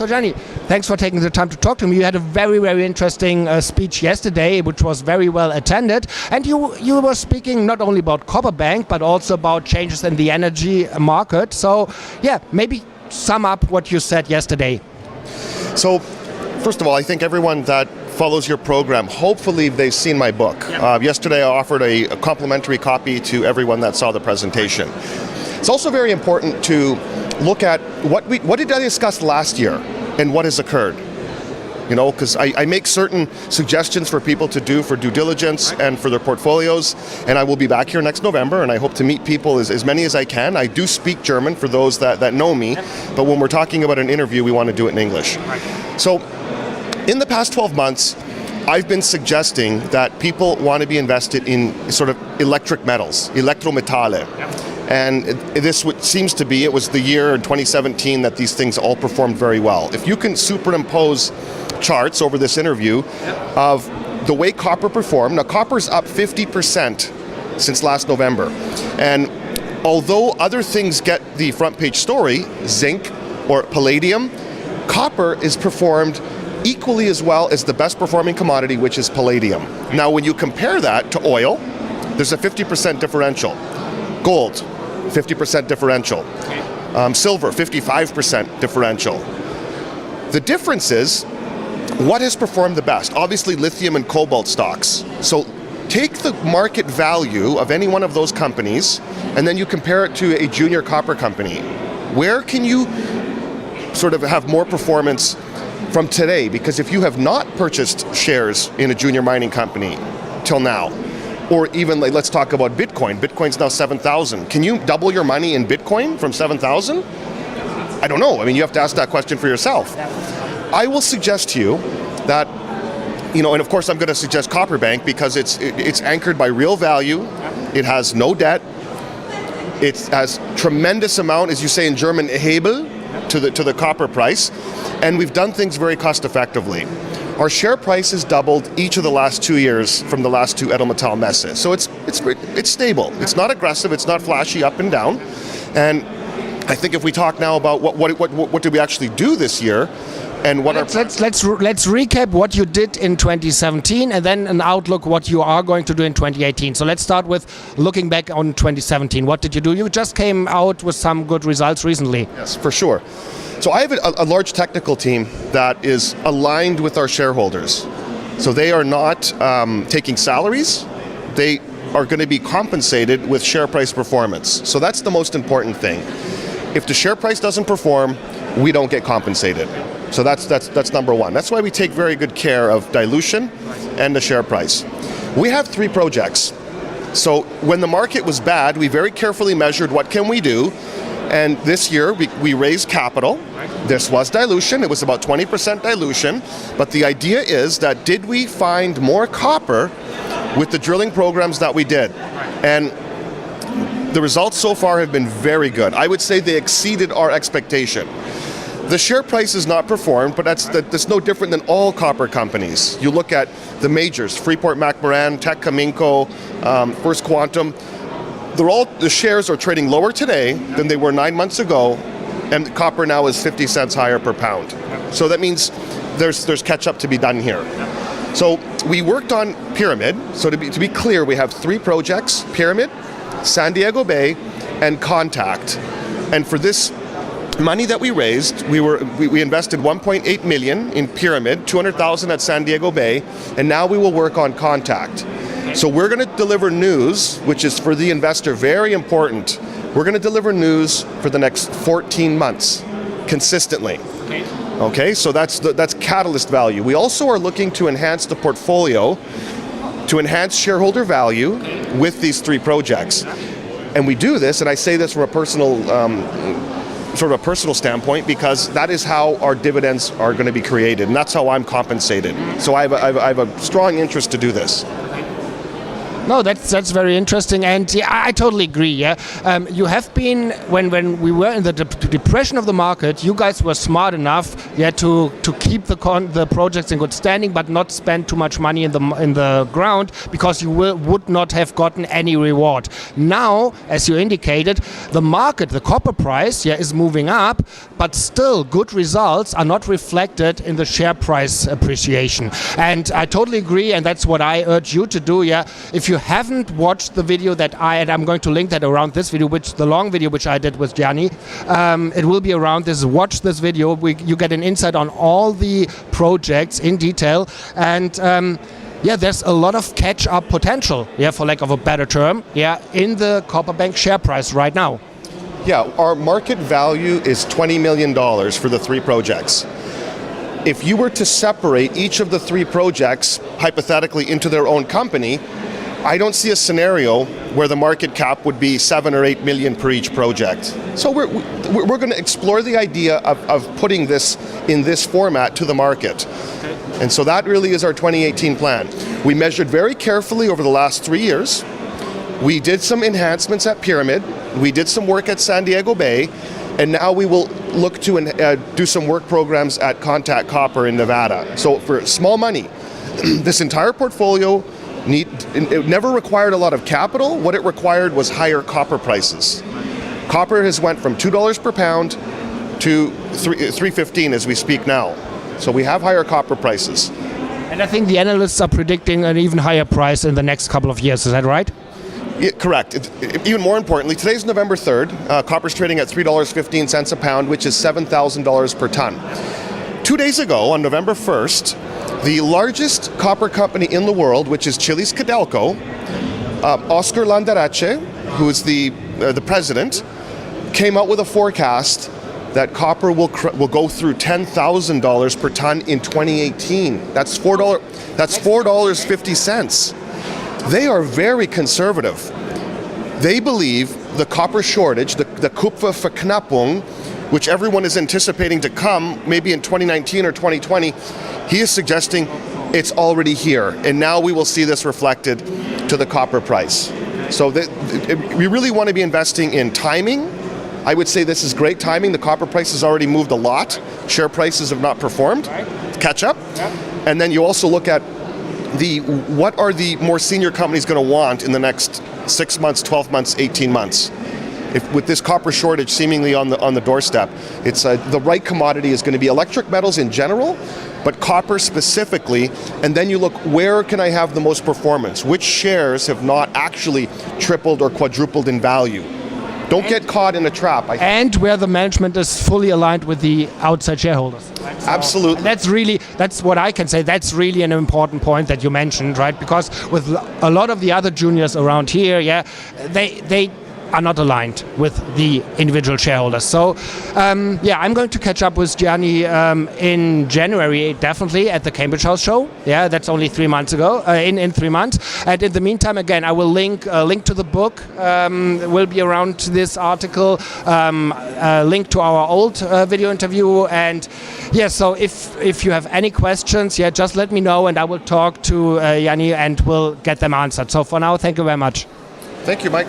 So Gianni, thanks for taking the time to talk to me. You had a very, very interesting speech yesterday, which was very well attended. And you were speaking not only about CopperBank, but also about changes in the energy market. So yeah, maybe sum up what you said yesterday. So first of all, I think everyone that follows your program, hopefully they've seen my book. Yesterday I offered a complimentary copy to everyone that saw the presentation. It's also very important to look at what did I discuss last year and what has occurred. You know, because I make certain suggestions for people to do for due diligence and for their portfolios, and I will be back here next November, and I hope to meet people as many as I can. I do speak German for those that know me, but when we're talking about an interview, we want to do it in English. So, in the past 12 months, I've been suggesting that people want to be invested in sort of electric metals, Edelmetalle. And this seems to be, it was the year in 2017 that these things all performed very well. If you can superimpose charts over this interview of the way copper performed, now copper's up 50% since last November. And although other things get the front page story, zinc or palladium, copper is performed equally as well as the best performing commodity, which is palladium. Now when you compare that to oil, there's a 50% differential. Gold, 50% differential. Silver, 55% differential. The difference is, what has performed the best? Obviously lithium and cobalt stocks. So take the market value of any one of those companies and then you compare it to a junior copper company. Where can you sort of have more performance from today? Because if you have not purchased shares in a junior mining company till now, or even like, let's talk about Bitcoin. Bitcoin's now 7,000. Can you double your money in Bitcoin from 7,000? I don't know. I mean, you have to ask that question for yourself. I will suggest to you that, you know, and of course I'm going to suggest CopperBank because it's anchored by real value. It has no debt. It has tremendous amount, as you say in German, Hebel to the copper price, and we've done things very cost effectively. Our share price has doubled each of the last 2 years from the last two Edelmetallmesse. So it's stable. It's not aggressive. It's not flashy up and down. And I think if we talk now about what did we actually do this year, and what let's recap what you did in 2017, and then an outlook what you are going to do in 2018. So let's start with looking back on 2017. What did you do? You just came out with some good results recently. Yes, for sure. So I have a large technical team that is aligned with our shareholders. So they are not taking salaries. They are going to be compensated with share price performance. So that's the most important thing. If the share price doesn't perform, we don't get compensated. So that's number one. That's why we take very good care of dilution and the share price. We have 3 projects. So when the market was bad, we very carefully measured what can we do. And this year, we raised capital. This was dilution. It was about 20% dilution. But the idea is that did we find more copper with the drilling programs that we did? And the results so far have been very good. I would say they exceeded our expectation. The share price has not performed, but that's no different than all copper companies. You look at the majors, Freeport-McMoRan, Teck Cominco, First Quantum. The shares are trading lower today than they were 9 months ago, and copper now is 50 cents higher per pound. So that means there's catch up to be done here. So we worked on Pyramid. So to be clear, we have 3 projects: Pyramid, San Diego Bay, and Contact. And for this money that we raised, we invested 1.8 million in Pyramid, 200,000 at San Diego Bay, and now we will work on Contact. So we're going to deliver news, which is for the investor very important. We're going to deliver news for the next 14 months, consistently. Okay, so that's catalyst value. We also are looking to enhance the portfolio, to enhance shareholder value with these 3 projects. And we do this, and I say this from a personal sort of a personal standpoint, because that is how our dividends are going to be created, and that's how I'm compensated. So I have a strong interest to do this. No, that's very interesting, and yeah, I totally agree. Yeah, you have been when we were in the depression of the market, you guys were smart enough, yeah, to keep the projects in good standing, but not spend too much money in the ground because you would not have gotten any reward. Now, as you indicated, the market, the copper price, yeah, is moving up, but still good results are not reflected in the share price appreciation. And I totally agree, and that's what I urge you to do. Yeah, if you haven't watched the video that I'm going to link that around this video, the long video which I did with Gianni, it will be around this. Watch this video. You get an insight on all the projects in detail, and yeah, there's a lot of catch-up potential, yeah, for lack of a better term, yeah, in the CopperBank share price right now. Yeah, our market value is $20 million for the 3 projects. If you were to separate each of the 3 projects, hypothetically, into their own company, I don't see a scenario where the market cap would be 7 or 8 million per each project. So we're going to explore the idea of putting this in this format to the market. Okay. And so that really is our 2018 plan. We measured very carefully over the last 3 years. We did some enhancements at Pyramid. We did some work at San Diego Bay. And now we will look to do some work programs at Contact Copper in Nevada. So for small money, this entire portfolio it never required a lot of capital. What it required was higher copper prices. Copper has went from $2 per pound to $3.15 as we speak now. So we have higher copper prices. And I think the analysts are predicting an even higher price in the next couple of years. Is that right? Correct. Even more importantly, today's November 3rd. Copper's trading at $3.15 a pound, which is $7,000 per ton. 2 days ago, on November 1st, the largest copper company in the world, which is Chile's Codelco, Oscar Landarache, who is the president, came out with a forecast that copper will go through $10,000 per ton in 2018. That's $4. That's $4.50. They are very conservative. They believe the copper shortage, the Kupferverknappung, which everyone is anticipating to come maybe in 2019 or 2020, he is suggesting it's already here. And now we will see this reflected to the copper price. So we really want to be investing in timing. I would say this is great timing. The copper price has already moved a lot. Share prices have not performed. Catch up. And then you also look at what are the more senior companies going to want in the next 6 months, 12 months, 18 months? With this copper shortage seemingly on the doorstep, it's the right commodity is going to be electric metals in general, but copper specifically. And then you look, where can I have the most performance? Which shares have not actually tripled or quadrupled in value? Don't get caught in a trap. And where the management is fully aligned with the outside shareholders. Right? So absolutely. That's what I can say. That's really an important point that you mentioned, right? Because with a lot of the other juniors around here, yeah, they are not aligned with the individual shareholders. So, yeah, I'm going to catch up with Gianni in January, definitely, at the Cambridge House Show. Yeah, that's only 3 months ago, in 3 months. And in the meantime, again, I will link to the book, will be around this article, link to our old video interview. And yeah, so if you have any questions, yeah, just let me know and I will talk to Gianni and we'll get them answered. So for now, thank you very much. Thank you, Mike.